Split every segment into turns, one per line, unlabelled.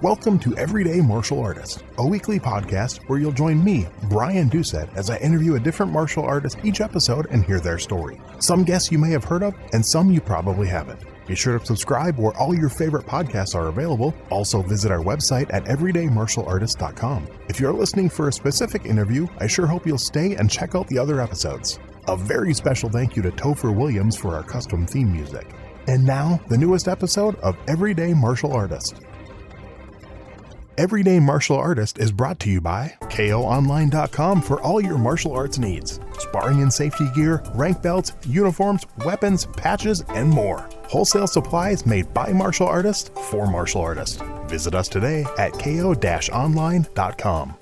Welcome to Everyday Martial Artist, a weekly podcast where you'll join me, Brian Doucette, as I interview a different martial artist each episode and hear their story. Some guests you may have heard of, and some you probably haven't. Be sure to subscribe where all your favorite podcasts are available. Also visit our website at everydaymartialartist.com. If you're listening for a specific interview, I sure hope you'll stay and check out the other episodes. A very special thank you to Topher Williams for our custom theme music. And now, the newest episode of Everyday Martial Artist. Everyday Martial Artist is brought to you by KOOnline.com for all your martial arts needs. Sparring and safety gear, rank belts, uniforms, weapons, patches, and more. Wholesale supplies made by martial artists for martial artists. Visit us today at ko-online.com.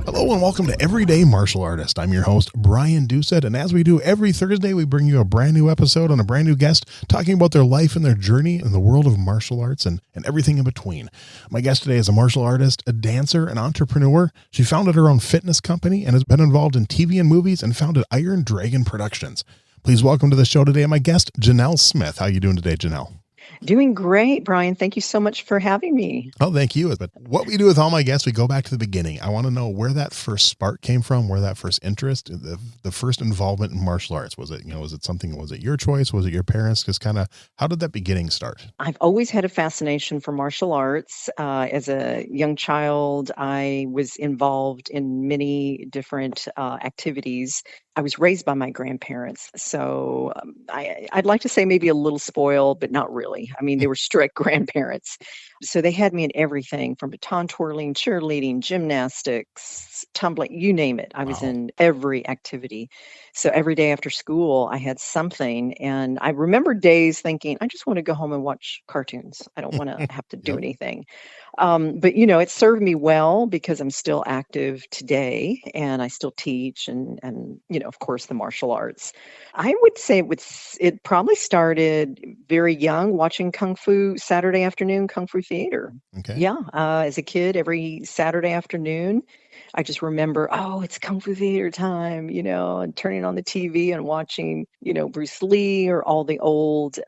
Hello and welcome to Everyday Martial Artist. I'm your host, Brian Doucette, and as we do every Thursday, we bring you a brand new episode and a brand new guest talking about their life and their journey in the world of martial arts and everything in between. My guest today is a martial artist, a dancer, an entrepreneur. She founded her own fitness company and has been involved in TV and movies and founded Iron Dragon Productions. Please welcome to the show today my guest, Janell Smith. How are you doing today, Janell?
Doing great, Brian. Thank you so much for having me.
Oh, thank you. But what we do with all my guests, we go back to the beginning. I want to know where that first spark came from, where that first interest, the first involvement in martial arts. Was it your choice? Was it your parents? Just kind of, how did that beginning start?
I've always had a fascination for martial arts. As a young child, I was involved in many different activities. I was raised by my grandparents, so I'd like to say maybe a little spoiled, but not really. I mean, they were strict grandparents. So they had me in everything from baton twirling, cheerleading, gymnastics, tumbling, you name it. I was in every activity. So every day after school, I had something. And I remember days thinking, I just want to go home and watch cartoons. I don't want to have to do anything. But, it served me well because I'm still active today and I still teach and of course, the martial arts. I would say it probably started very young, watching Kung Fu Saturday afternoon, Kung Fu theater.
Okay.
Yeah. As a kid, every Saturday afternoon, I just remember, it's Kung Fu theater time, and turning on the TV and watching, Bruce Lee or all the old,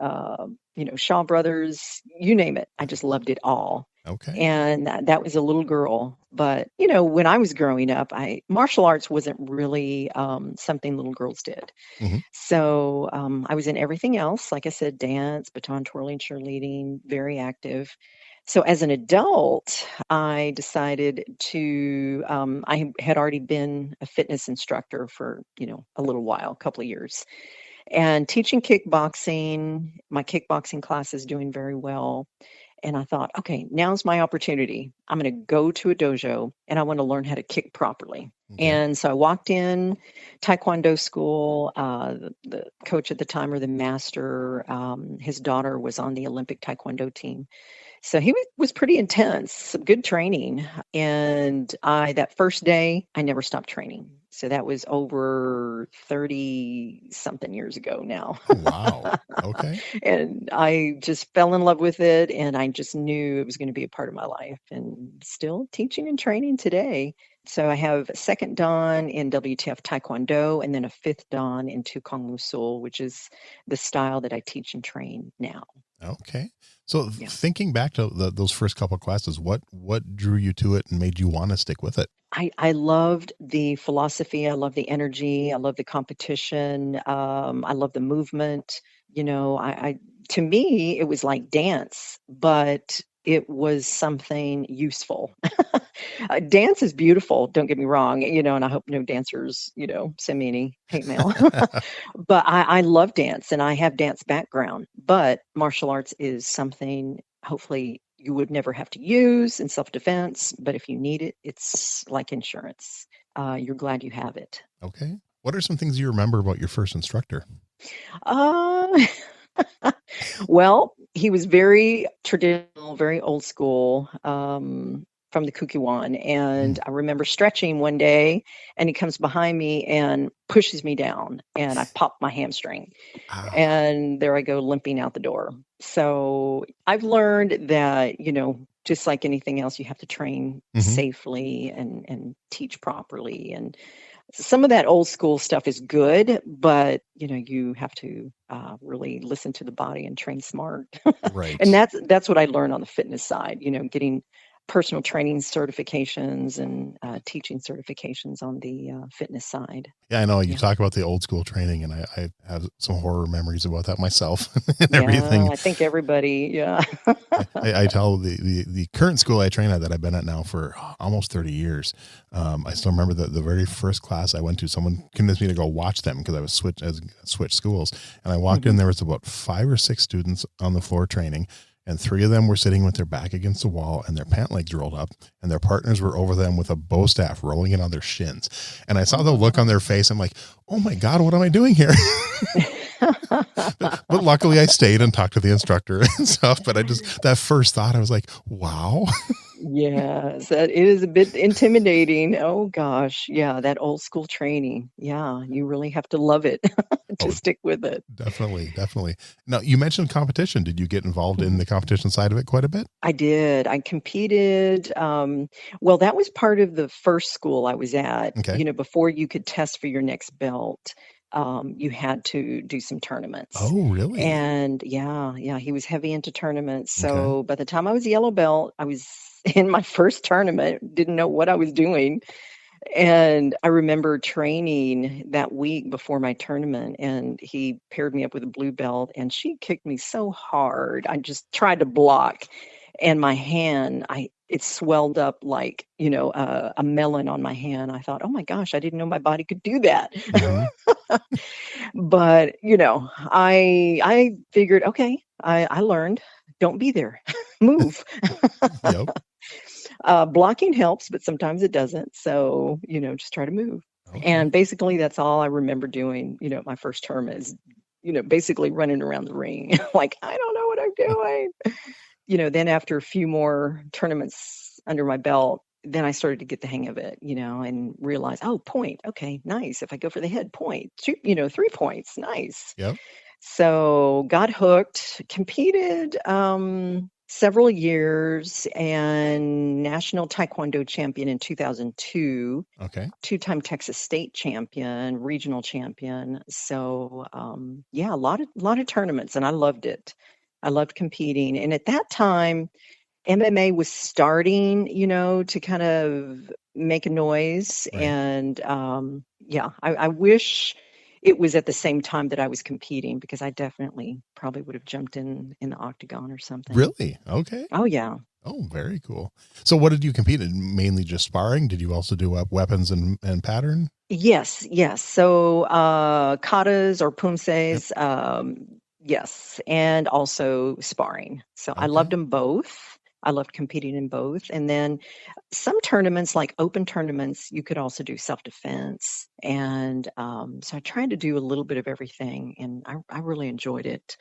Shaw Brothers, you name it. I just loved it all.
Okay.
And that was a little girl. But, when I was growing up, martial arts wasn't really something little girls did.
Mm-hmm.
So I was in everything else. Like I said, dance, baton twirling, cheerleading, very active. So as an adult, I decided to, I had already been a fitness instructor for, a little while, a couple of years. And teaching kickboxing, my kickboxing class is doing very well. And I thought, okay, now's my opportunity. I'm going to go to a dojo and I want to learn how to kick properly. Okay. And so I walked in Taekwondo school. The coach at the time, or the master, his daughter was on the Olympic Taekwondo team. So he was pretty intense, some good training. And that first day, I never stopped training. So that was over 30-something years ago now.
Wow. Okay.
And I just fell in love with it. And I just knew it was going to be a part of my life, and still teaching and training today. So I have a second dan in WTF Taekwondo and then a fifth dan in Tukong Musul, which is the style that I teach and train now.
Okay. So thinking back to those first couple of classes, what drew you to it and made you want to stick with it?
I loved the philosophy. I love the energy. I love the competition. I love the movement. To me, it was like dance, but it was something useful. Dance is beautiful. Don't get me wrong. And I hope no dancers, send me any hate mail. But I love dance and I have dance background. But martial arts is something hopefully you would never have to use in self-defense. But if you need it, it's like insurance. You're glad you have it.
Okay. What are some things you remember about your first instructor?
Well, he was very traditional, very old school, from the Kukiwan. And I remember stretching one day and he comes behind me and pushes me down and I popped my hamstring. And there I go limping out the door. So I've learned that, just like anything else, you have to train safely and teach properly. And some of that old school stuff is good, but you have to really listen to the body and train smart. And
Right.
that's what I learned on the fitness side, getting personal training certifications and teaching certifications on the fitness side.
Yeah, I know you
Yeah.
talk about the old school training, and I have some horror memories about that myself and
Yeah,
everything.
I think everybody, yeah.
I tell the current school I train at that I've been at now for almost 30 years. I still remember the very first class I went to, someone convinced me to go watch them because I was switched schools. And I walked in,
Mhm.
there was about 5 or 6 students on the floor training. And 3 of them were sitting with their back against the wall and their pant legs rolled up, and their partners were over them with a bow staff rolling it on their shins. And I saw
Oh,
the look on
wow.
their face. I'm like, oh my God, what am I doing here? But luckily I stayed and talked to the instructor and stuff. But that first thought, I was like, wow.
Yes, that it is a bit intimidating. Oh gosh, yeah, that old school training. Yeah, you really have to love it to
Oh,
stick with it.
definitely, definitely. Now, you mentioned competition. Did you get involved in
Mhm.
the competition side of it quite a bit?
I did. I competed. Well, that was part of the first school I was at.
Okay.
Before you could test for your next belt, you had to do some tournaments.
Oh, really?
And yeah, yeah, he was heavy into tournaments.
Okay.
So by the time I was a yellow belt, I was in my first tournament, didn't know what I was doing. And I remember training that week before my tournament, and he paired me up with a blue belt, and she kicked me so hard. I just tried to block, and my hand, it swelled up like, a melon on my hand. I thought, oh my gosh, I didn't know my body could do that.
Hmm.
But I figured, okay, I learned, don't be there, move.
Yep.
Blocking helps, but sometimes it doesn't. So, just try to move.
Okay.
And basically, that's all I remember doing, my first term is, basically running around the ring. Like, I don't know what I'm doing. Then after a few more tournaments under my belt, then I started to get the hang of it, and realize, oh, point. Okay, nice. If I go for the head, point. 3 points. Nice.
Yep.
So got hooked, competed several years, and national taekwondo champion in 2002,
Okay.
two-time Texas state champion, regional champion. So yeah, a lot of tournaments, and I loved it. I loved competing, and at that time, MMA was starting, to kind of make a noise.
Right.
And yeah, I wish it was at the same time that I was competing, because I definitely probably would have jumped in the octagon or something.
Really? Okay.
Oh yeah.
Oh, very cool. So what did you compete in? Mainly just sparring? Did you also do up weapons and pattern?
Yes, yes. So katas or
Yep.
pumses, yes, and also sparring. So I
Okay.
loved them both. I loved competing in both. And then some tournaments, like open tournaments, you could also do self-defense. And so I tried to do a little bit of everything, and I really enjoyed it.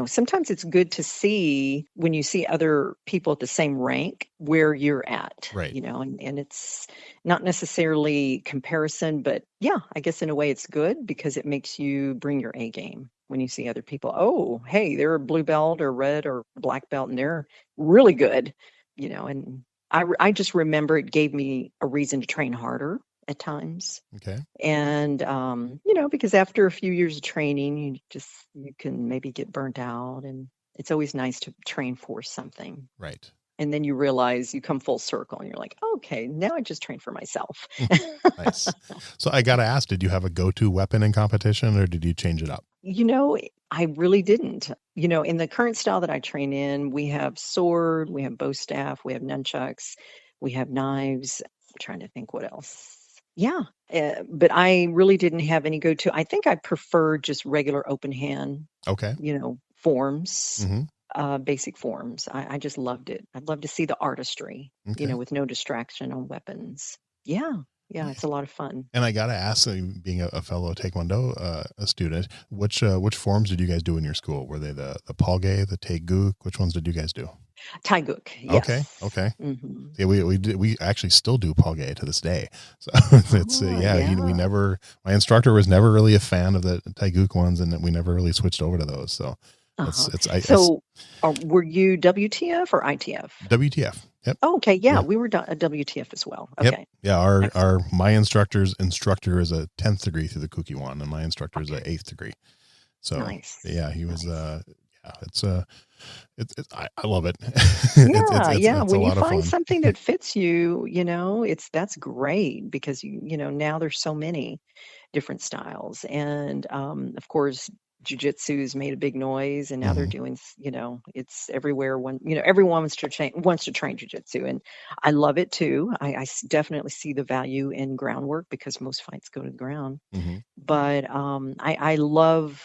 Sometimes it's good to see when you see other people at the same rank where you're at,
Right.
and it's not necessarily comparison, but yeah, I guess in a way it's good because it makes you bring your A game when you see other people. Oh, hey, they're a blue belt or red or black belt, and they're really good, and I just remember it gave me a reason to train harder at times.
Okay.
And because after a few years of training, you can maybe get burnt out, and it's always nice to train for something.
Right.
And then you realize you come full circle and you're like, okay, now I just train for myself.
Nice. So I got to ask, did you have a go-to weapon in competition or did you change it up?
I really didn't. In the current style that I train in, we have sword, we have bow staff, we have nunchucks, we have knives. I'm trying to think what else. Yeah, but I really didn't have any go-to. I think I prefer just regular open hand,
Okay.
forms,
Hmm.
basic forms. I just loved it. I'd love to see the artistry,
Okay.
with no distraction on weapons. Yeah, yeah, it's a lot of fun.
And I got to ask, being a fellow Taekwondo a student, which forms did you guys do in your school? Were they the Palge, the Taeguk? Which ones did you guys do?
Taeguk,
Okay.
yes.
Okay.
Hmm.
Yeah, we actually still do Palge to this day. So it's
Oh,
yeah, we
yeah.
never. My instructor was never really a fan of the Taeguk ones, and we never really switched over to those. So
Uh-huh.
I
So, were you WTF or ITF?
WTF. Yep.
Oh, okay, yeah,
Yeah.
we were a WTF as well.
Yep.
Okay,
Yeah.
excellent.
My instructor's instructor is a 10th degree through the Kukiwan, and my instructor is a
Okay,
8th degree. So
nice,
yeah, he was,
nice.
yeah, I love it.
Yeah, yeah,
it's a
when you
lot of
find
fun.
something that fits you, that's great because now there's so many different styles. And of course, jujitsu's made a big noise, and now they're
Hmm.
doing, it's everywhere. Everyone wants to train jujitsu, and I love it too. Definitely see the value in groundwork because most fights go to the ground.
Hmm.
But I love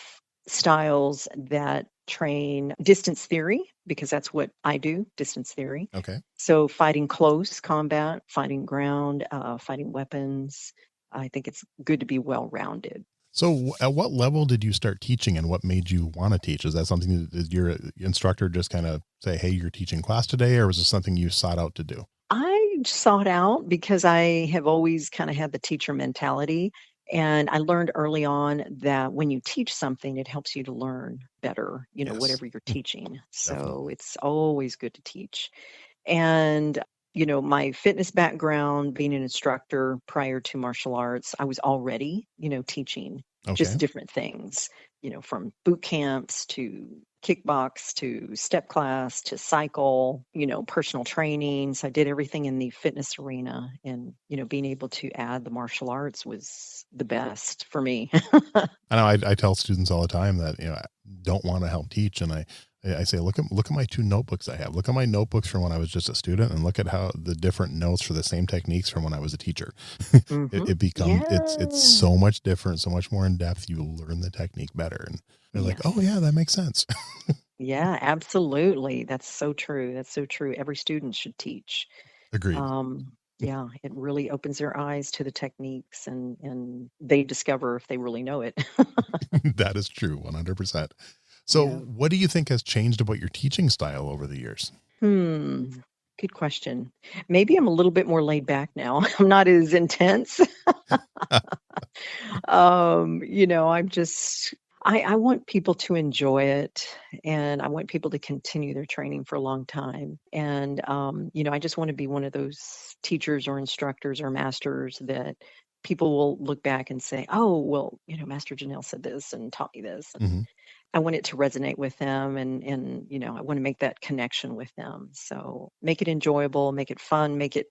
styles that train distance theory because that's what I do, distance theory.
Okay.
So fighting close combat, fighting ground, fighting weapons. I think it's good to be well rounded.
So at what level did you start teaching, and what made you want to teach? Is that something that did your instructor just kind of say, hey, you're teaching class today, or was this something you sought out to do?
I sought out because I have always kind of had the teacher mentality. And I learned early on that when you teach something, it helps you to learn better,
Yes.
whatever you're teaching. So
Definitely.
it's always good to teach. And, my fitness background, being an instructor prior to martial arts, I was already, teaching
Okay.
just different things, from boot camps to kickbox to step class to cycle, personal training. So I did everything in the fitness arena. And, being able to add the martial arts was the best for me.
I know I tell students all the time that, I don't want to help teach. And I say, look at my two notebooks I have. Look at my notebooks from when I was just a student, and look at how the different notes for the same techniques from when I was a teacher.
Hmm.
It becomes, it's
Yeah.
so much different, so much more in depth. You learn the technique better. And they're like, oh
Yes.
yeah, that makes sense.
Yeah, absolutely. That's so true. That's so true. Every student should teach.
Agreed.
Yeah, it really opens their eyes to the techniques, and they discover if they really know it.
That is true. 100%. So
Yeah.
what do you think has changed about your teaching style over the years?
Hmm. Good question. Maybe I'm a little bit more laid back now. I'm not as intense. I'm just I want people to enjoy it, and I want people to continue their training for a long time. And I just want to be one of those teachers or instructors or masters that people will look back and say, "Oh, well, Master Janelle said this and taught me this." And
Hmm.
I want it to resonate with them, and I want to make that connection with them. So make it enjoyable, make it fun, make it,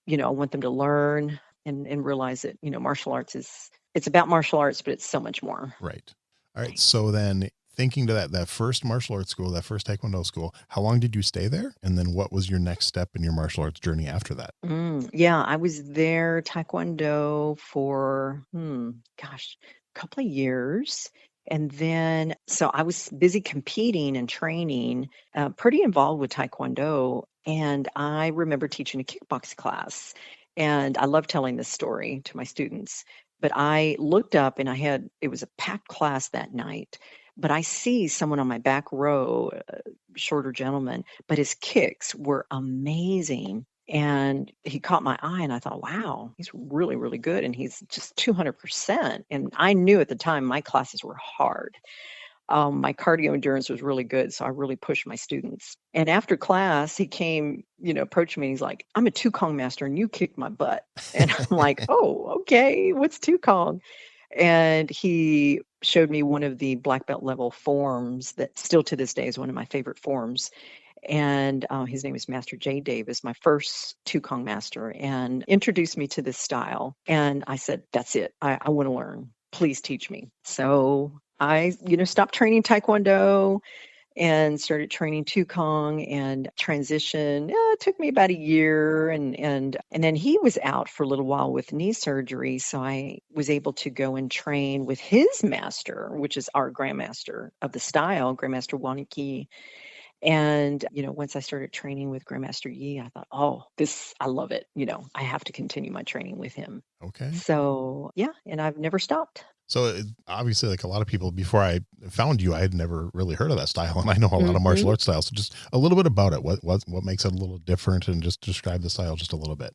I want them to learn and realize that, martial arts it's about martial arts, but it's so much more.
Right. All right. So then, thinking to that first martial arts school, that first Taekwondo school, how long did you stay there? And then what was your next step in your martial arts journey after that?
Yeah, I was there Taekwondo for, gosh, a couple of years. And then, so I was busy competing and training, pretty involved with Taekwondo. And I remember teaching a kickbox class. And I love telling this story to my students. But I looked up and it was a packed class that night. But I see someone on my back row, a shorter gentleman, but his kicks were amazing, and he caught my eye, and I thought, wow, he's really, really good. And he's just 200%. And I knew at the time my classes were hard. My cardio endurance was really good. So I really pushed my students. And after class, he came, approached me, and he's like, I'm a two Kong master and you kicked my butt. And I'm like, oh, okay. What's two Kong? And he showed me one of the black belt level forms that still to this day is one of my favorite forms. And his name is Master Jay Davis, my first two Kong master, and introduced me to this style. And I said, that's it. I want to learn. Please teach me. So I, stopped training Taekwondo and started training two Kong and transition. It took me about a year, and then he was out for a little while with knee surgery, so I was able to go and train with his master, which is our grandmaster of the style, Grandmaster Waniki. And, once I started training with Grandmaster Yi, I thought, oh, I love it. I have to continue my training with him.
Okay.
So, yeah, and I've never stopped.
So obviously, like a lot of people, before I found you, I had never really heard of that style, and I know a lot of martial
Hmm.
arts styles. So just a little bit about it. What makes it a little different, and just describe the style just a little bit.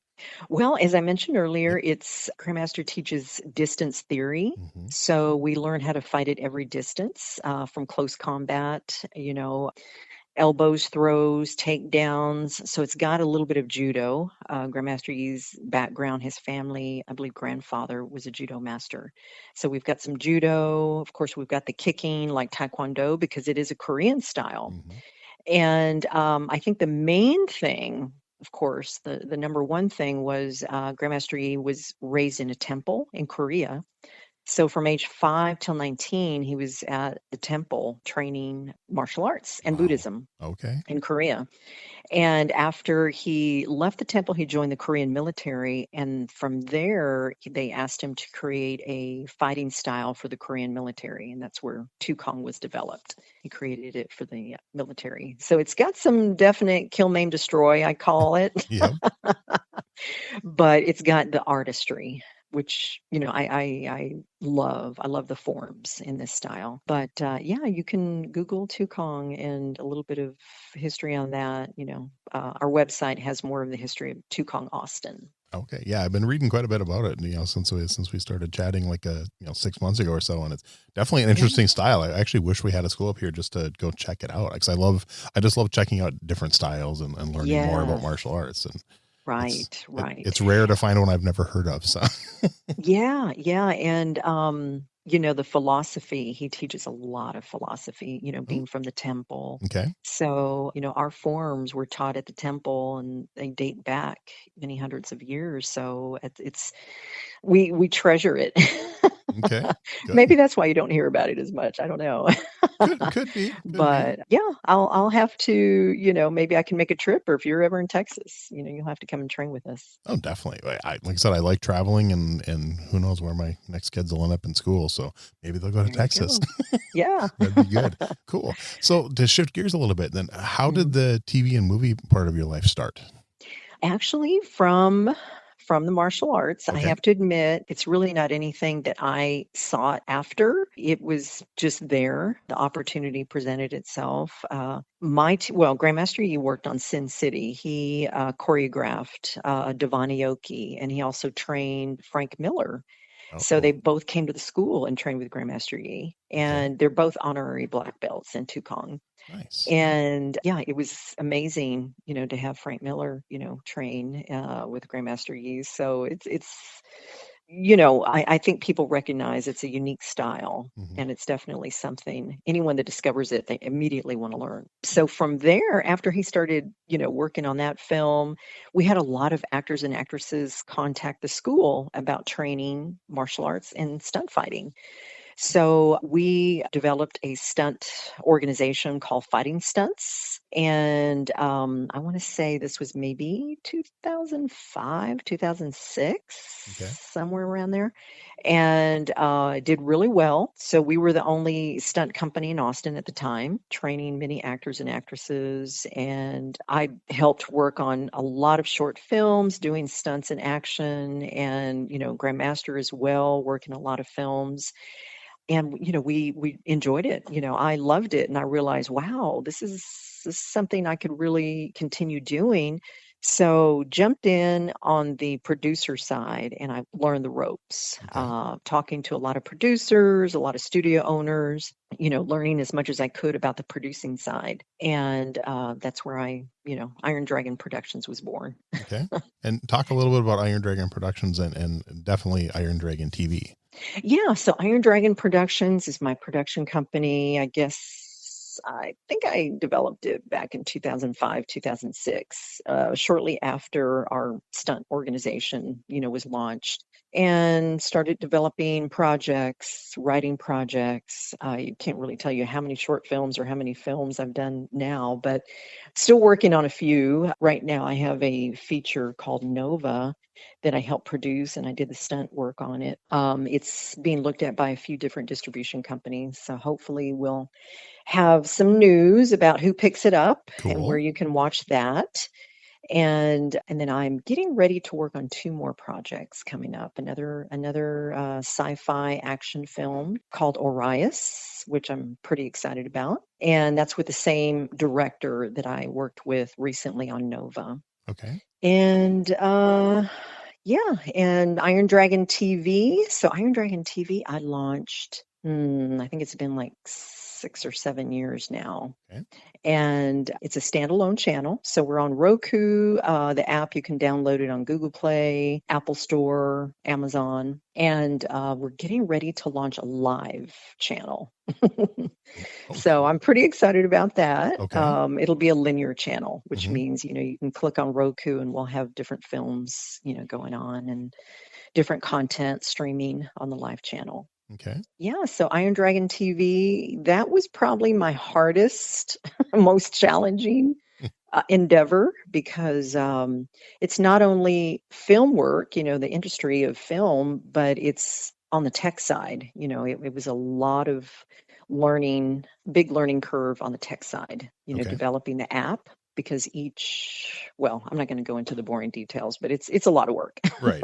Well, as I mentioned earlier,
Yep.
it's Grandmaster teaches distance theory.
Hmm.
So we learn how to fight at every distance, from close combat, elbows, throws, takedowns. So it's got a little bit of judo. Grandmaster Yi's background, his family, I believe grandfather was a judo master. So we've got some judo. Of course, we've got the kicking like taekwondo because it is a Korean style.
Hmm.
And I think the main thing, of course, the number one thing was Grandmaster Yi was raised in a temple in Korea. So from age 5 till 19, he was at the temple training martial arts and
Wow.
Buddhism
Okay.
in Korea. And after he left the temple, he joined the Korean military. And from there, they asked him to create a fighting style for the Korean military. And that's where Tukong was developed. He created it for the military. So it's got some definite kill, maim, destroy, I call it,
Yep.
but it's got the artistry. Which I love. I love the forms in this style. But yeah, you can Google Tukong and a little bit of history on that. Our website has more of the history of Tukong Austin.
Okay. Yeah, I've been reading quite a bit about it, since we started chatting like 6 months ago or so, and it's definitely an
Yeah,
interesting style. I actually wish we had a school up here just to go check it out because I just love checking out different styles and learning more about
yes,
martial arts, and
right,
it's
right.
rare to find one I've never heard of. So
Yeah, yeah, and the philosophy, he teaches a lot of philosophy,
Ooh,
being from the temple.
okay,
So, our forms were taught at the temple and they date back many hundreds of years. So it's we treasure it.
okay, good.
Maybe that's why you don't hear about it as much. I don't know.
Could be.
But yeah, I'll have to, maybe I can make a trip, or if you're ever in Texas, you'll have to come and train with us.
Oh, definitely. Like I said, I like traveling, and who knows where my next kids will end up in school. So maybe they'll go to
There you
Texas.
go. Yeah.
That'd be good. Cool. So to shift gears a little bit, then how did
Mhm.
the TV and movie part of your life start?
Actually, from the martial arts, I
Okay.
have to admit, it's really not anything that I sought after. It was just there. The opportunity presented itself. Grandmaster Yi worked on Sin City. He choreographed Devani Oki, and he also trained Frank Miller. So
Oh,
they both came to the school and trained with Grandmaster Yi,
okay.
and they're both honorary black belts in Tukong.
Nice.
And yeah, it was amazing, to have Frank Miller, train with Grandmaster Yi. So I think people recognize it's a unique style,
Hmm.
and it's definitely something anyone that discovers it, they immediately want to learn. So from there, after he started, working on that film, we had a lot of actors and actresses contact the school about training martial arts and stunt fighting. So we developed a stunt organization called Fighting Stunts. And I want to say this was maybe 2005, 2006,
Okay.
somewhere around there. And it did really well. So we were the only stunt company in Austin at the time, training many actors and actresses. And I helped work on a lot of short films, doing stunts in action, and, Grandmaster as well, working a lot of films. And, we enjoyed it. I loved it, and I realized, wow, this is something I could really continue doing. So jumped in on the producer side, and I learned the ropes,
Okay.
talking to a lot of producers, a lot of studio owners, learning as much as I could about the producing side. And that's where Iron Dragon Productions was born.
Okay. And talk a little bit about Iron Dragon Productions and definitely Iron Dragon TV.
Yeah, so Iron Dragon Productions is my production company. I guess I think I developed it back in 2005, 2006, shortly after our stunt organization, was launched, and started developing projects, writing projects. I can't really tell you how many short films or how many films I've done now, but still working on a few. Right now, I have a feature called Nova that I helped produce, and I did the stunt work on it. It's being looked at by a few different distribution companies, so hopefully we'll have some news about who picks it up and where
Cool.
you can watch that. And then I'm getting ready to work on two more projects coming up. Another sci-fi action film called Orius, which I'm pretty excited about, and that's with the same director that I worked with recently on Nova.
Okay.
And yeah, and Iron Dragon TV. So Iron Dragon TV, I launched. I think it's been like 6 or 7 years now.
Okay.
And it's a standalone channel. So we're on Roku, the app, you can download it on Google Play, Apple Store, Amazon. And we're getting ready to launch a live channel. So I'm pretty excited about that.
Okay.
It'll be a linear channel, which
Mhm.
means, you can click on Roku and we'll have different films, going on and different content streaming on the live channel.
Okay.
Yeah, so Iron Dragon TV, that was probably my hardest, most challenging endeavor because it's not only film work, the industry of film, but it's on the tech side. It was a lot of learning, big learning curve on the tech side,
Okay.
developing the app because well, I'm not going to go into the boring details, but it's a lot of work.
Right.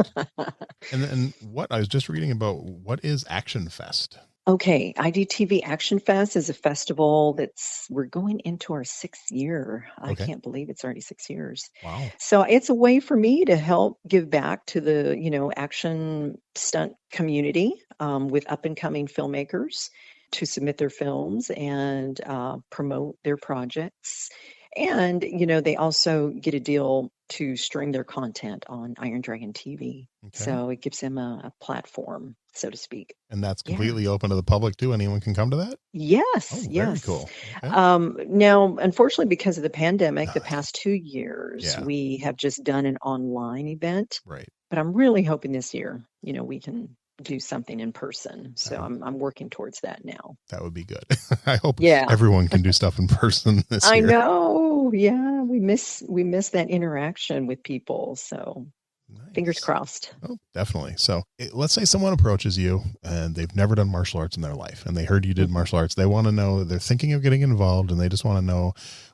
And then what I was just reading about, what is Action Fest?
Okay, IDTV Action Fest is a festival we're going into our 6th year. I
Okay.
can't believe it's already 6 years.
Wow.
So it's a way for me to help give back to the, action stunt community with up and coming filmmakers to submit their films and promote their projects. And, they also get a deal to stream their content on Iron Dragon TV.
Okay.
So it gives them a platform, so to speak.
And that's
Yeah.
completely open to the public too. Anyone can come to that?
Yes,
Oh, very
yes.
cool. Okay.
Now, unfortunately, because of the pandemic, the
Nice.
past 2 years,
Yeah.
we have just done an online event.
Right.
But I'm really hoping this year, we can do something in person. So
Oh.
I'm working towards that now.
That would be good. I hope
Yeah.
everyone can do stuff in person this
I
year.
know. Yeah, we miss that interaction with people. So fingers
Nice.
crossed.
Oh, definitely. So let's say someone approaches you and they've never done martial arts in their life and they heard you did
Mhm.
martial arts. They want to know, they're thinking of getting involved and they just want to know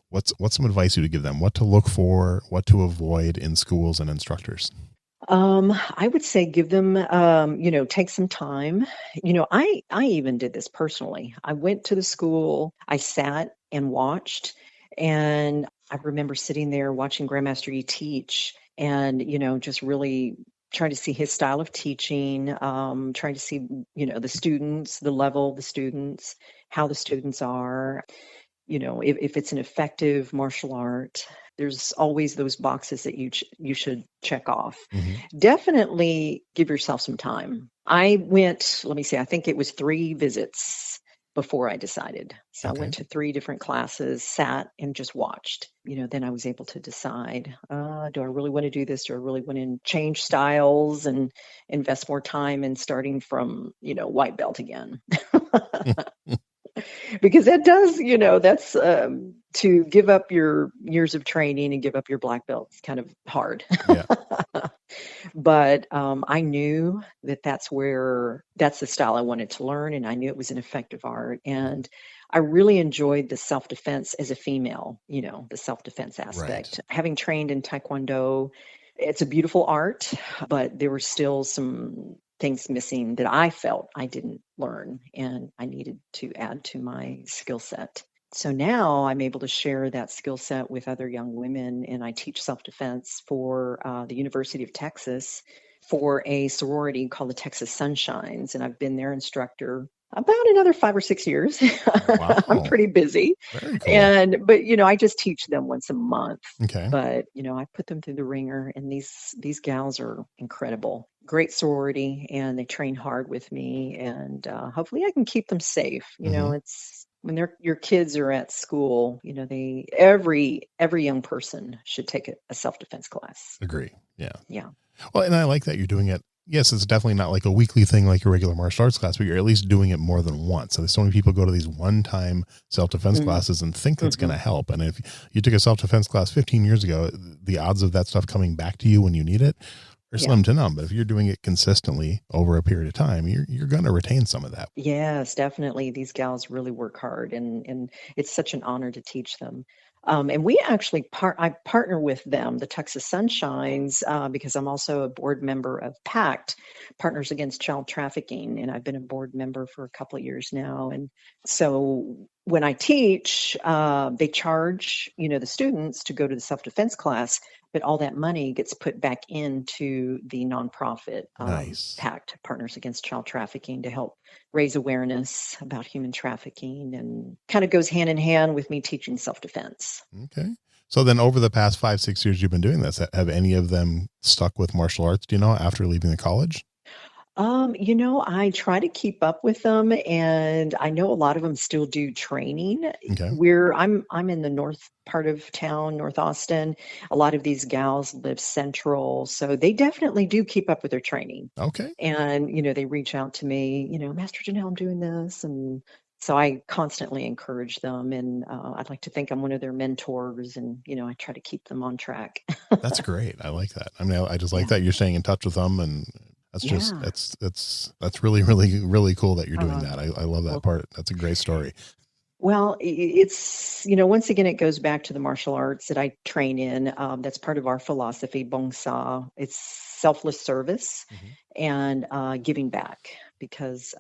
what's some advice you would give them, what to look for, what to avoid in schools and instructors.
I would say give them, take some time. I even did this personally. I went to the school, I sat and watched, and I remember sitting there watching Grandmaster E teach and, just really trying to see his style of teaching, trying to see, the students, the level of the students, how the students are, if it's an effective martial art. There's always those boxes that you should check off.
Mm-hmm.
Definitely give yourself some time. I went, let me see, I think it was 3 visits before I decided. So
Okay.
I went to 3 different classes, sat and just watched. Then I was able to decide, do I really want to do this? Do I really want to change styles and invest more time in starting from, white belt again? Because that does, that's to give up your years of training and give up your black belt. It's kind of hard.
Yeah.
But I knew that's the style I wanted to learn. And I knew it was an effective art. And I really enjoyed the self-defense as a female, the self-defense aspect.
Right.
Having trained in Taekwondo, it's a beautiful art, but there were still some things missing that I felt I didn't learn and I needed to add to my skill set. So now I'm able to share that skill set with other young women, and I teach self-defense for the University of Texas for a sorority called the Texas Sunshines, and I've been their instructor about another 5 or 6 years.
Wow.
I'm pretty busy.
Very cool.
But I just teach them once a month.
Okay.
But I put them through the ringer, and these gals are incredible. Great sorority, and they train hard with me, and hopefully I can keep them safe.
Mhm.
It's when your kids are at school, every young person should take a self-defense class.
Agree. Yeah.
Yeah.
Well, and I like that you're doing it. Yes, it's definitely not like a weekly thing like your regular martial arts class, but you're at least doing it more than once. So there's so many people go to these one-time self-defense
Mhm.
classes and think that's
Mhm.
going to help. And if you took a self-defense class 15 years ago, the odds of that stuff coming back to you when you need it are
Yeah.
slim to none. But if you're doing it consistently over a period of time, you're going to retain some of that.
Yes, definitely. These gals really work hard, and it's such an honor to teach them. And we actually I partner with them, the Texas Sunshines, because I'm also a board member of PACT, Partners Against Child Trafficking, and I've been a board member for a couple of years now. And so when I teach, they charge, the students to go to the self-defense class, but all that money gets put back into the nonprofit
Nice.
PACT, Partners Against Child Trafficking, to help raise awareness about human trafficking, and kind of goes hand in hand with me teaching self-defense.
Okay. So then over the past 5-6 years you've been doing this, have any of them stuck with martial arts, do you know, after leaving the college?
I try to keep up with them, and I know a lot of them still do training.
Okay.
I'm in the north part of town, North Austin. A lot of these gals live central, so they definitely do keep up with their training.
Okay.
And they reach out to me, Master Janell, I'm doing this, and so I constantly encourage them, and I'd like to think I'm one of their mentors, and I try to keep them on track.
That's great. I like that. I mean, I just like
Yeah.
that you're staying in touch with them, and that's just
Yeah.
that's really, really, really cool that you're doing
Uh,
that. I love that
well,
part. That's a great story.
Well, it's, once again, it goes back to the martial arts that I train in. That's part of our philosophy, Bong Sa. It's selfless service
Mhm.
and giving back, because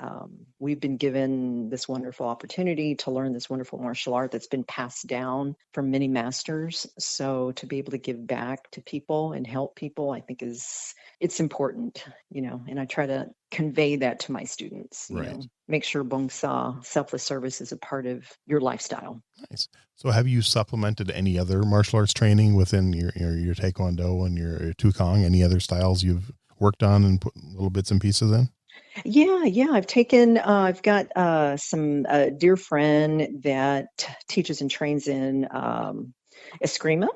we've been given this wonderful opportunity to learn this wonderful martial art that's been passed down from many masters. So to be able to give back to people and help people, I think it's important, and I try to convey that to my students,
Right.
make sure Bong Sa, selfless service, is a part of your lifestyle.
Nice. So have you supplemented any other martial arts training within your Taekwondo and your Tukong? Any other styles you've worked on and put little bits and pieces in?
Yeah. I've got some dear friend that teaches and trains in Eskrima.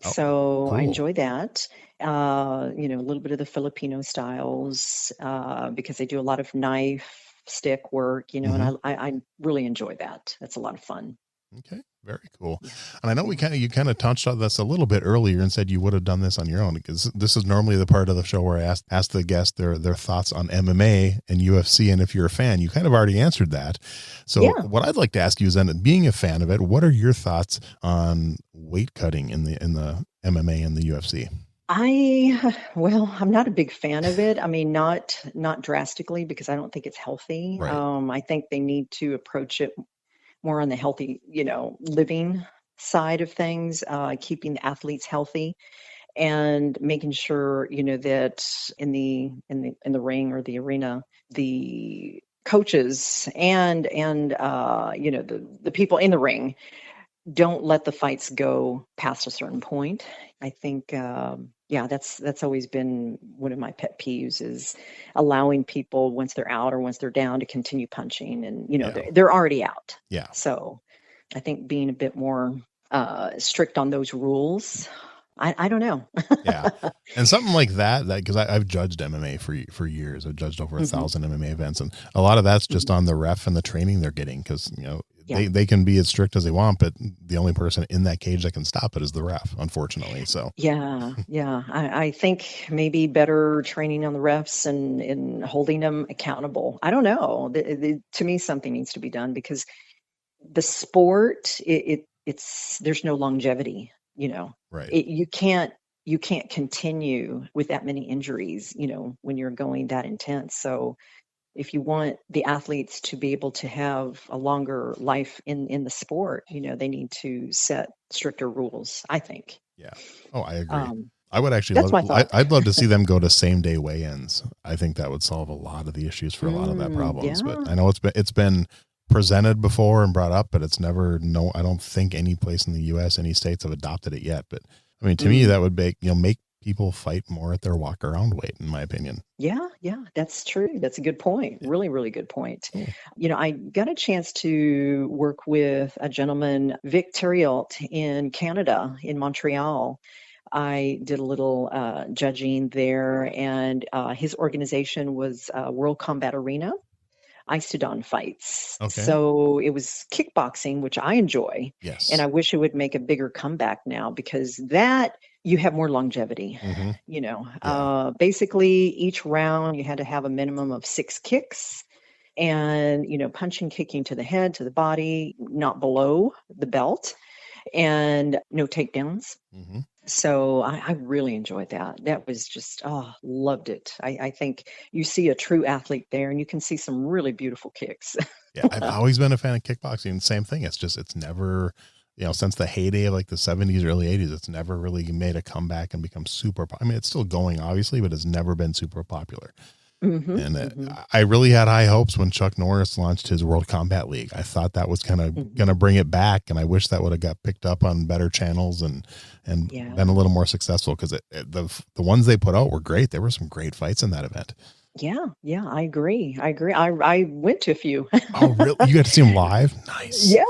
Oh,
So I
cool.
enjoy that. A little bit of the Filipino styles, because they do a lot of knife, stick work, and
Mhm.
I really enjoy that. That's a lot of fun.
Okay, very cool.
Yeah.
And I know
Yeah.
you kind of touched on this a little bit earlier and said you would have done this on your own, because this is normally the part of the show where I ask the guest their thoughts on MMA and UFC, and if you're a fan. You kind of already answered that. So
Yeah.
what I'd like to ask you is, then, being a fan of it, what are your thoughts on weight cutting in the MMA and the UFC?
I'm not a big fan of it. I mean, not drastically, because I don't think it's healthy.
Right.
I think they need to approach it more on the healthy, living side of things, keeping the athletes healthy, and making sure, that in the ring or the arena, the coaches and the people in the ring don't let the fights go past a certain point. I think, yeah, that's always been one of my pet peeves, is allowing people, once they're out or once they're down, to continue punching, and
Yeah.
they're already out.
Yeah.
So I think being a bit more strict on those rules. I don't know.
Yeah. And something like that, because I've judged MMA for years. I've judged over
Hmm.
1,000 MMA events, and a lot of that's just
Hmm.
on the ref and the training they're getting, because
Yeah.
they can be as strict as they want, but the only person in that cage that can stop it is the ref, unfortunately. So
Yeah. I think maybe better training on the refs and holding them accountable. I don't know. To me, something needs to be done, because the sport, it's there's no longevity.
right.
You can't continue with that many injuries. When you're going that intense. So if you want the athletes to be able to have a longer life in the sport, they need to set stricter rules, I think.
Yeah. Oh, I agree.
Um,
I would actually
that's my thought.
I'd love to see them go to same day weigh-ins. I think that would solve a lot of the issues for a lot of that problems. But
Yeah.
I know it's been presented before and brought up, but it's never, no, I don't think any place in the US, any states have adopted it yet. But I mean, to me,
Mm.
that would make people fight more at their walk around weight, in my opinion.
Yeah, that's true. That's a good point.
Yeah.
Really, really good point.
Cool.
I got a chance to work with a gentleman, Vic Theriault, in Canada, in Montreal. I did a little judging there, and his organization was World Combat Arena, Isodon fights.
Okay.
So it was kickboxing, which I enjoy,
Yes.
and I wish it would make a bigger comeback now, because that you have more longevity.
Mhm.
Basically, each round you had to have a minimum of 6 kicks, and punching, kicking to the head, to the body, not below the belt. and no takedowns.
Mm-hmm.
So I really enjoyed that. That was just, oh, loved it. I think you see a true athlete there and you can see some really beautiful kicks.
Yeah, I've always been a fan of kickboxing. Same thing. It's never, since the heyday of like the 70s, early 80s, it's never really made a comeback and become super. I mean, it's still going, obviously, but it's never been super popular. And I really had high hopes when Chuck Norris launched his World Combat League. I thought that was kind of going to bring it back, and I wish that would have got picked up on better channels and been a little more successul, because the ones they put out were great. There were some great fights in that event.
Yeah, I agree. I went to a few.
Oh, really? You got to see them live? Nice.
Yeah.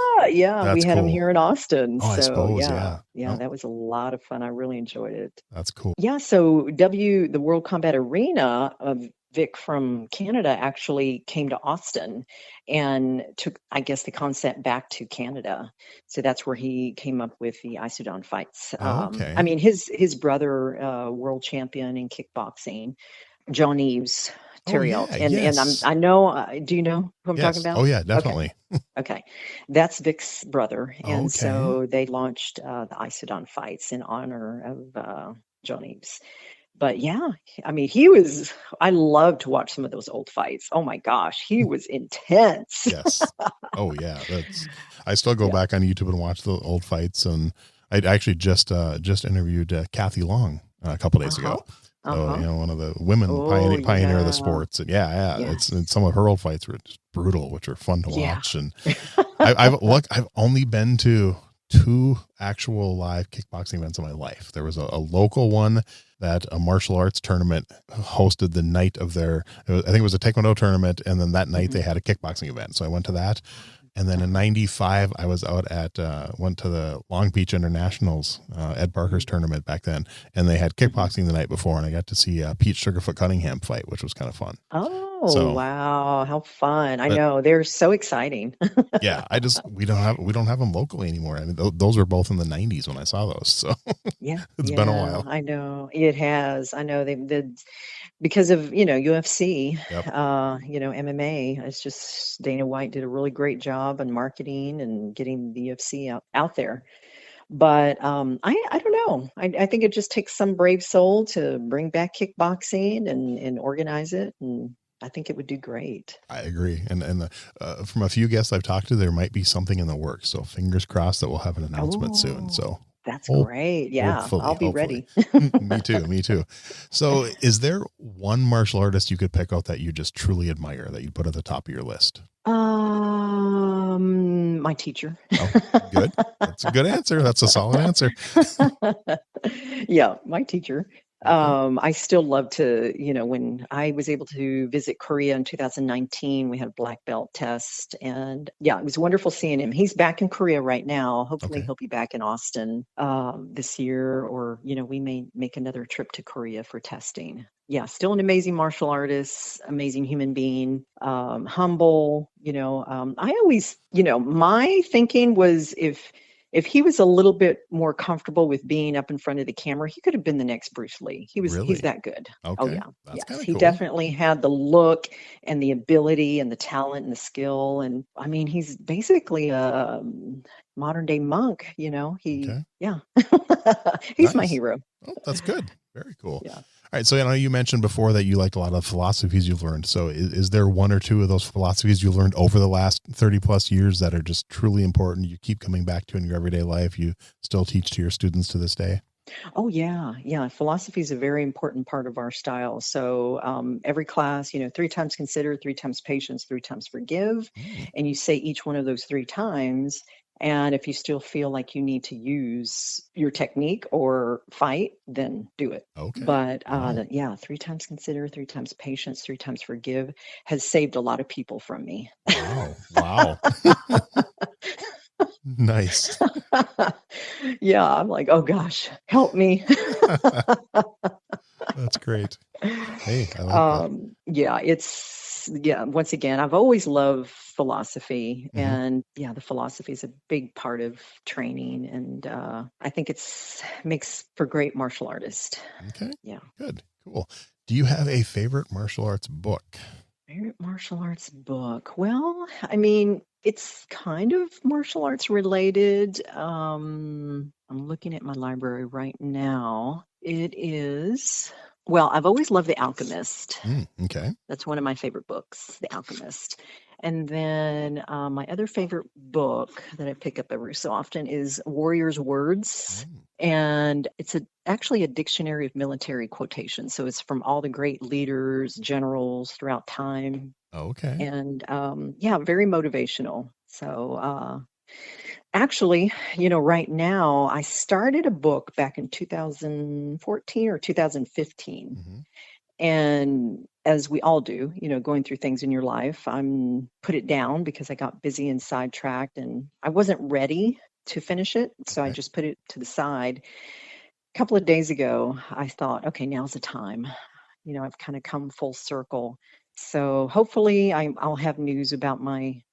That's
We had them
cool.
here in Austin.
Oh, I
So
suppose, yeah.
yeah, that was a lot of fun. I really enjoyed it.
That's cool.
Yeah, so the World Combat Arena of Vic from Canada actually came to Austin and took, I guess, the concept back to Canada. So that's where he came up with the Isodon fights.
Okay.
I mean, his brother, world champion in kickboxing, John Eves Terrielt.
Yeah,
And
yes.
I know, do you know who I'm talking about?
Oh, yeah, definitely.
Okay. That's Vic's brother. And
Okay.
so they launched the Isodon fights in honor of John Eves. But yeah, I mean, I love to watch some of those old fights. Oh my gosh, he was intense.
Yes. Oh yeah. I still go back on YouTube and watch the old fights. And I actually just interviewed Kathy Long a couple days ago. So, one of the women pioneer of the sports. And and some of her old fights were just brutal, which are fun to watch. And I've only been to 2 actual live kickboxing events in my life. There was a local one that a martial arts tournament hosted the night of I think it was a Taekwondo tournament. And then that night they had a kickboxing event. So I went to that. And then in 95, I was out went to the Long Beach Internationals, Ed Parker's tournament back then. And they had kickboxing the night before. And I got to see Pete Sugarfoot Cunningham fight, which was kind of fun.
Oh, wow. How fun. I know. They're so exciting.
Yeah. We don't have them locally anymore. I mean, those were both in the 90s when I saw those. So it's been a while.
I know it has. I know because of, UFC, MMA. It's just Dana White did a really great job on marketing and getting the UFC out there. But I don't know. I think it just takes some brave soul to bring back kickboxing and organize it. And I think it would do great.
I agree. And from a few guests I've talked to, there might be something in the works. So fingers crossed that we'll have an announcement soon. So
that's great. Yeah, I'll be ready.
Me too. So is there one martial artist you could pick out that you just truly admire, that you'd put at the top of your list?
My teacher.
Oh, good. That's a good answer. That's a solid answer.
Yeah, my teacher. I still love to, when I was able to visit Korea in 2019, we had a black belt test, and it was wonderful seeing him. He's back in Korea right now. Hopefully he'll be back in Austin this year, or, we may make another trip to Korea for testing. Yeah, still an amazing martial artist, amazing human being, humble, I always, my thinking was if he was a little bit more comfortable with being up in front of the camera, he could have been the next Bruce Lee. He's that good.
Okay.
Oh yeah.
That's
yes.
He
definitely had the look and the ability and the talent and the skill. And I mean, he's basically a modern day monk, He's my hero.
Oh, that's good. Very cool.
Yeah.
All right. So I know you mentioned before that you liked a lot of philosophies you've learned. So is there one or two of those philosophies you learned over the last 30 plus years that are just truly important, you keep coming back to in your everyday life, you still teach to your students to this day?
Oh yeah. Philosophy is a very important part of our style. So every class, 3 times consider, 3 times patience, 3 times forgive. And you say each one of those 3 times. And if you still feel like you need to use your technique or fight, then do it.
Okay.
But 3 times consider, 3 times patience, 3 times forgive has saved a lot of people from me.
Wow. Nice.
Yeah, I'm like, oh gosh, help me.
That's great. Hey, I like
that. Once again, I've always loved philosophy, and the philosophy is a big part of training, and I think makes for great martial artists.
Okay.
Yeah.
Good. Cool. Do you have a favorite martial arts book?
Favorite martial arts book? Well, I mean, it's kind of martial arts related. I'm looking at my library right now. It is, well, I've always loved The Alchemist.
Okay.
That's one of my favorite books, The Alchemist. And then my other favorite book that I pick up every so often is Warrior's Words. And it's actually a dictionary of military quotations. So it's from all the great leaders, generals throughout time.
Okay.
And yeah, very motivational. So actually, right now, I started a book back in 2014 or 2015. And as we all do, going through things in your life, I'm put it down because I got busy and sidetracked and I wasn't ready to finish it. So I just put it to the side. A couple of days ago, I thought, okay, now's the time. I've kind of come full circle. So hopefully I'll have news about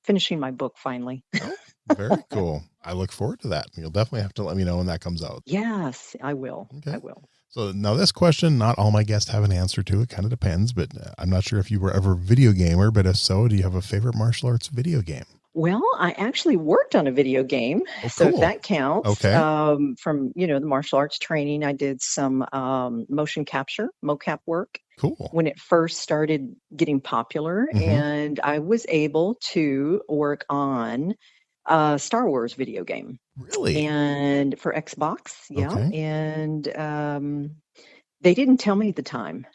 finishing my book finally.
Oh, very cool. I look forward to that. You'll definitely have to let me know when that comes out.
Yes, I will.
Okay.
I will.
So now this question, not all my guests have an answer to. It kind of depends, but I'm not sure if you were ever a video gamer, but if so, do you have a favorite martial arts video game?
Well, I actually worked on a video game, so if that counts.
Okay.
From the martial arts training, I did some motion capture, mocap work.
Cool.
When it first started getting popular, and I was able to work on a Star Wars video game.
Really?
And for Xbox, yeah.
Okay.
And they didn't tell me at the time.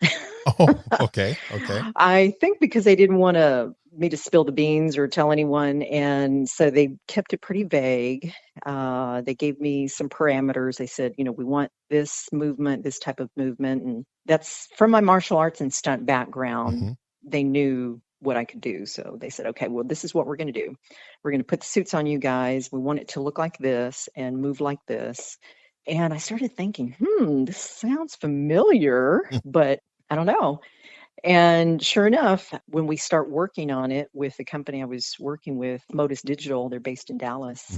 Oh, okay. Okay.
I think because they didn't want me to spill the beans or tell anyone, and so they kept it pretty vague. They gave me some parameters. They said, we want this movement, this type of movement, and that's from my martial arts and stunt background. They knew what I could do, so they said, okay, well, this is what we're going to do. We're going to put the suits on you guys. We want it to look like this and move like this. And I started thinking, this sounds familiar, but I don't know. And sure enough, when we start working on it with the company I was working with, Modus Digital, they're based in Dallas,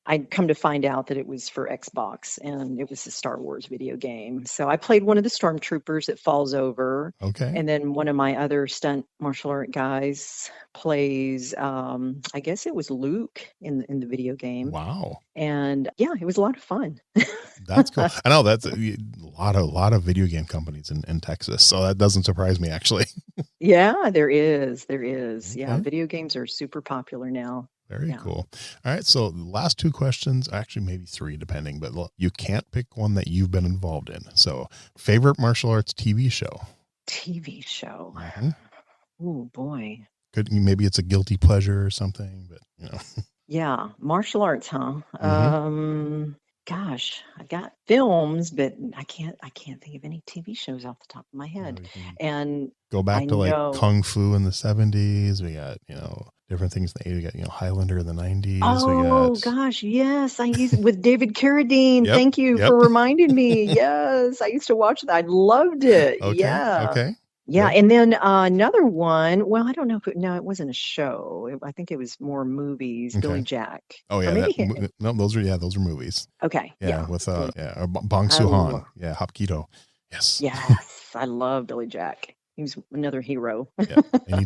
I'd come to find out that it was for Xbox and it was a Star Wars video game. So I played one of the stormtroopers that falls over.
Okay.
And then one of my other stunt martial art guys plays, I guess it was Luke in the video game.
Wow.
And yeah, it was a lot of fun.
That's cool. I know that's a lot of video game companies in Texas. So that doesn't surprise me, actually.
Yeah, there is. Okay. Yeah, video games are super popular now.
Very cool. All right. So the last two questions, actually maybe three depending, but you can't pick one that you've been involved in. So favorite martial arts TV show?
TV show. Oh boy.
Maybe it's a guilty pleasure or something, but
Yeah. Martial arts, huh? Gosh, I got films, but I can't think of any TV shows off the top of my head. And
go back to like Kung Fu in the 70s. We got, different things in the 80s. We got, Highlander in the 90s.
Oh gosh, yes. I used with David Carradine.
Yep,
Thank you for reminding me. Yes, I used to watch that. I loved it.
Okay,
yeah.
Okay.
Yeah, and then another one. Well, I don't know if it wasn't a show. I think it was more movies.
Okay.
Billy Jack.
Oh yeah, those are movies.
Okay.
Yeah, with Bong Soo-han. Yeah, Hapkido. Yes.
Yes, I love Billy Jack. He was another hero.
Yeah,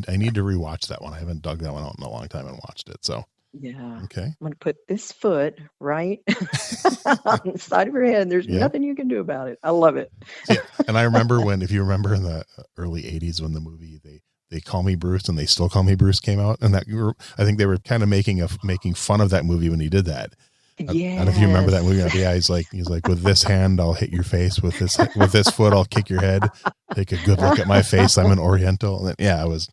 I need to rewatch that one. I haven't dug that one out in a long time and watched it. So.
Yeah.
Okay.
I'm going to put this foot right on the side of your head. There's nothing you can do about it. I love it.
Yeah. And I remember if you remember in the early 80s when the movie They Call Me Bruce and They Still Call Me Bruce came out, and I think they were kind of making fun of that movie when he did that.
Yeah.
And if you remember that movie, yeah, he's like, with this hand, I'll hit your face. With this foot, I'll kick your head. Take a good look at my face. I'm an Oriental. And then, yeah, it was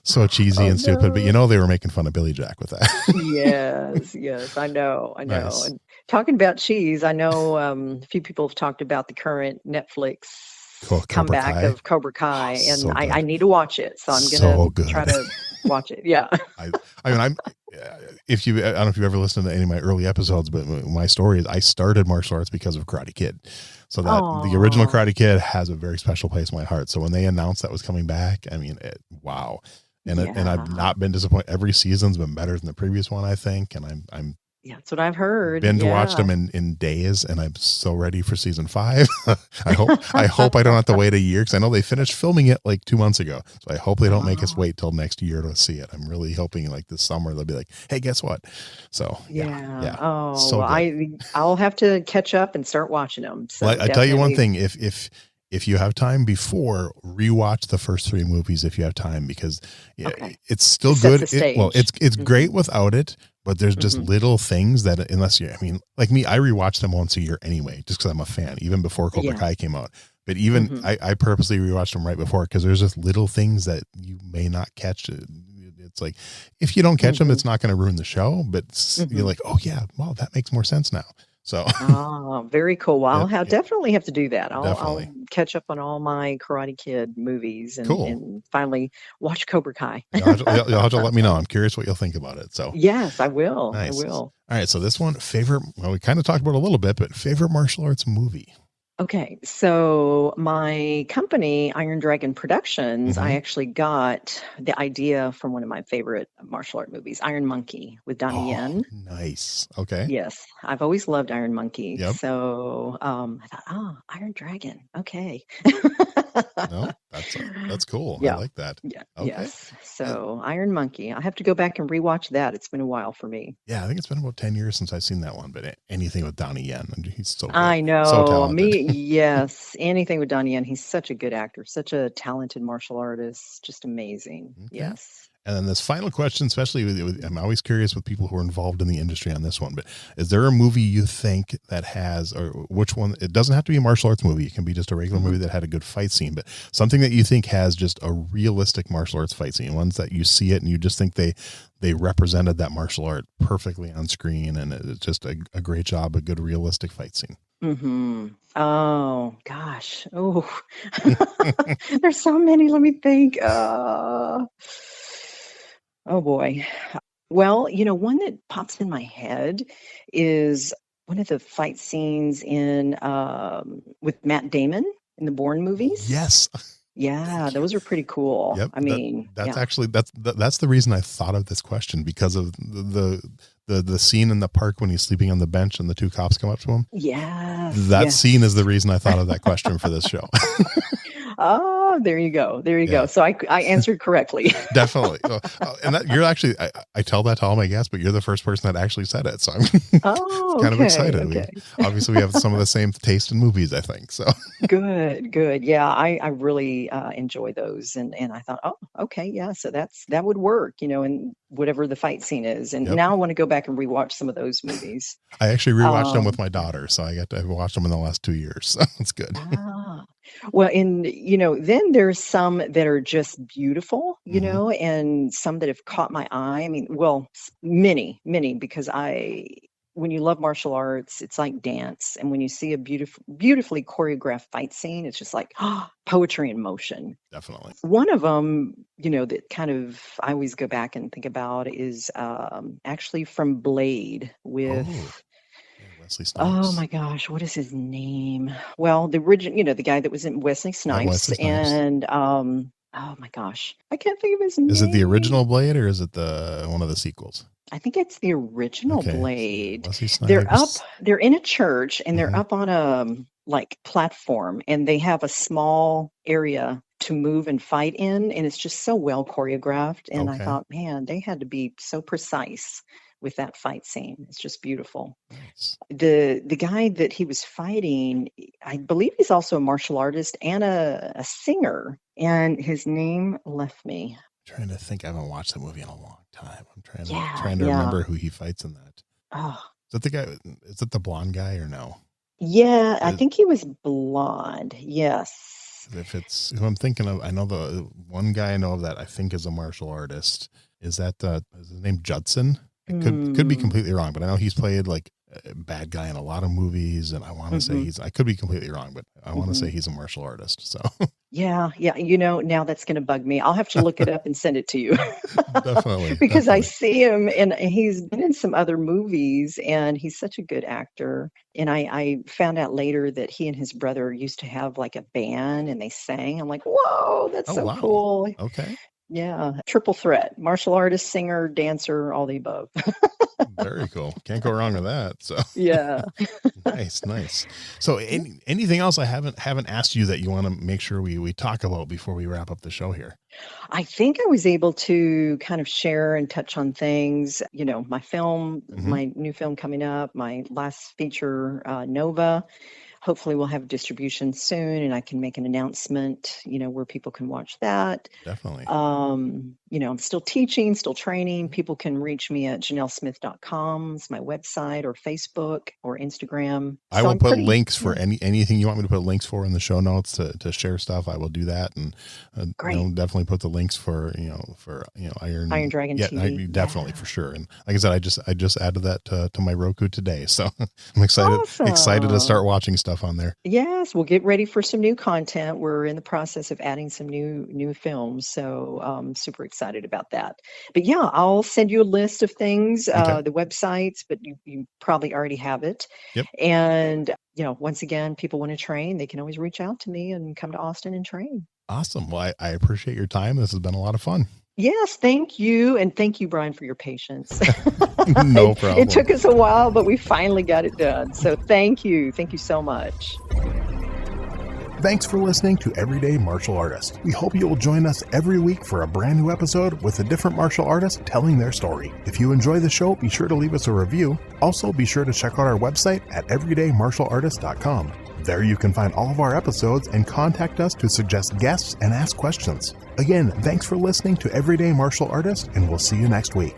so cheesy and stupid, but they were making fun of Billy Jack with that.
Yes. I know.
Nice.
And talking about cheese, I know a few people have talked about the current Netflix comeback of Cobra Kai, and so I need to watch it. So I'm going to try to watch it. Yeah.
I don't know if you've ever listened to any of my early episodes, but my story is I started martial arts because of Karate Kid. So that the original Karate Kid has a very special place in my heart. So when they announced that was coming back, I mean, wow. And I've not been disappointed. Every season's been better than the previous one, I think. And I'm
Yeah, that's what I've heard.
Binge watched
Yeah.
them in days, and I'm so ready for season 5. I hope I don't have to wait a year, because I know they finished filming it like 2 months ago. So I hope they don't make us
Oh,
wait till next year to see it. I'm really hoping like this summer they'll be like, hey, guess what? So
yeah.
yeah,
Oh,
so
well,
good.
I'll have to catch up and start watching them.
Well,
So
I tell you one
definitely.
thing, if you have time before, rewatch the first 3 movies if you have time, because yeah,
Okay.
it's
To
still
set
good.
the
Well,
stage.
it's
Hmm.
great without it, but there's just
Hmm.
little things that, unless you, I mean, like me, I rewatch them once a year anyway, just because I'm a fan, even before Cobra
Yeah.
Kai came out. But even
Hmm.
I purposely rewatched them right before, because there's just little things that you may not catch. It's like, if you don't catch them,
Hmm.
it's not going to ruin the show. But you're
Hmm.
like, oh yeah, wow, that makes more sense now. So
Oh, very cool. Well,
yep, yep,
definitely have to do that. I'll
definitely
catch up on all my Karate Kid movies
cool.
and finally watch Cobra Kai.
You'll have to let me know. I'm curious what you'll think about it. So
Yes, I will. I
nice.
will.
All right. So this one, favorite, well, we kind of talked about it a little bit, but favorite martial arts movie.
Okay, so my company, Iron Dragon Productions, I
Mm-hmm.
actually got the idea from one of my favorite martial art movies, Iron Monkey with Donnie
Oh,
Yen.
nice. Okay.
Yes, I've always loved Iron Monkey.
Yep.
So I thought, oh, Iron Dragon. Okay.
No, that's cool. I
Yeah.
like that.
Yeah.
Okay.
Yes.
Uh,
So Iron Monkey. I have to go back and rewatch that. It's been a while for me.
yeah, I think it's been about 10 years since I've seen that one, but anything with Donnie Yen, and he's so good,
I
so
know.
talented.
Me, yes. Anything with Donnie Yen. He's such a good actor, such a talented martial artist. Just amazing.
Okay.
Yes.
And then this final question, especially I'm always curious with people who are involved in the industry on this one, but is there a movie you think that has, or which one, it doesn't have to be a martial arts movie. It can be just a regular
Hmm.
movie that had a good fight scene, but something that you think has just a realistic martial arts fight scene, ones that you see it and you just think they represented that martial art perfectly on screen, and it's just a great job, a good realistic fight scene.
Hmm. Oh gosh. Oh, there's so many. Let me think. Oh boy. Well, one that pops in my head is one of the fight scenes in with Matt Damon in the Bourne movies.
Yes.
Yeah,
Thank you.
those are pretty cool.
Yep,
I mean,
that's
yeah.
actually that's the reason I thought of this question, because of the scene in the park when he's sleeping on the bench and the 2 cops come up to him.
Yes,
That scene is
yes.
the reason I thought of that question for this show.
Oh, there you go. There you go.
Yeah,
So I answered correctly.
definitely. And that you're actually, I tell that to all my guests, but you're the first person that actually said it, so I'm
Oh,
kind of
okay,
excited.
okay.
We have some of the same taste in movies, I think. So
Good, good. Yeah, I really enjoy those, and I thought, oh, okay, yeah, so that would work, and whatever the fight scene is. And
yep.
now I want to go back and rewatch some of those movies.
I actually rewatched them with
Um,
my daughter, so I've watched them in the last 2 years. So it's good.
ah, well, and then there's some that are just beautiful,
Hmm.
and some that have caught my eye. I mean, well, many, many, because when you love martial arts, it's like dance, and when you see a beautifully choreographed fight scene, it's just like poetry in motion.
Definitely.
One of them, that kind of I always go back and think about is actually from Blade
Oh,
with,
yeah, Wesley
oh
Snipes.
my gosh, what is his name? Well, the original, the guy that was in Wesley
Yeah,
Snipes,
Wesley Snipes.
and oh my gosh, I can't think of his
Is it the
name.
original Blade, or is it the one of the sequels?
I think it's the original
Okay, so yeah,
Blade.
Wesley
They're
Snipes.
they're in a church and they're
Hmm.
up on a like platform and they have a small area to move and fight in and it's just so well choreographed and I
Okay,
thought, man, they had to be so precise with that fight scene. It's just beautiful.
nice.
The guy that he was fighting, I believe he's also a martial artist and a singer and his name left me.
Trying to think. I haven't watched the movie in a long time. I'm
Yeah,
trying to
yeah.
remember who he fights in that.
Oh,
Is that the guy? Is it the blonde guy or no?
yeah, I
Is,
think he was blonde. Yes.
if it's who I'm thinking of, I know the one guy I know of that I think is a martial artist. Is that is his name Judson? It could be
Mm,
completely wrong, but I know he's played like a bad guy in a lot of movies, and I want to say
hmm.
I could be completely wrong, but I want to say
Hmm.
he's a martial artist. So
Yeah, yeah. Now that's going to bug me. I'll have to look it up and send it to you
definitely,
because I
definitely.
see him and he's been in some other movies and he's such a good actor. And I found out later that he and his brother used to have like a band and they sang. I'm like, whoa, that's
Oh
so
wow.
cool.
Okay.
Yeah, triple threat: martial artist, singer, dancer, all the above.
Very cool. Can't go wrong with that. So
Yeah.
nice. So anything else I haven't asked you that you want to make sure we talk about before we wrap up the show here?
I think I was able to kind of share and touch on things, my film,
Mm-hmm.
my new film coming up, my last feature, Nova. Hopefully we'll have distribution soon and I can make an announcement, where people can watch that.
Definitely.
I'm still teaching, still training. People can reach me at janellsmith.com. It's my website, or Facebook or Instagram.
I will put links for anything you want me to put links for in the show notes to share stuff. I will do that. And definitely put the links for Iron
Dragon TV.
Definitely for sure. And like I said, I just added that to my Roku today. So I'm excited to start watching stuff on there.
Yes, we'll get ready for some new content. We're in the process of adding some new films, so I'm super excited about that. But yeah, I'll send you a list of things, the websites, but you probably already have it.
Yep.
And once again, people want to train, they can always reach out to me and come to Austin and train.
Awesome. Well, I appreciate your time. This has been a lot of fun.
Yes, thank you. And thank you, Brian, for your patience.
No problem.
It took us a while, but we finally got it done. So thank you. Thank you so much.
Thanks for listening to Everyday Martial Artist. We hope you will join us every week for a brand new episode with a different martial artist telling their story. If you enjoy the show, be sure to leave us a review. Also, be sure to check out our website at everydaymartialartist.com. There you can find all of our episodes and contact us to suggest guests and ask questions. Again, thanks for listening to Everyday Martial Artist, and we'll see you next week.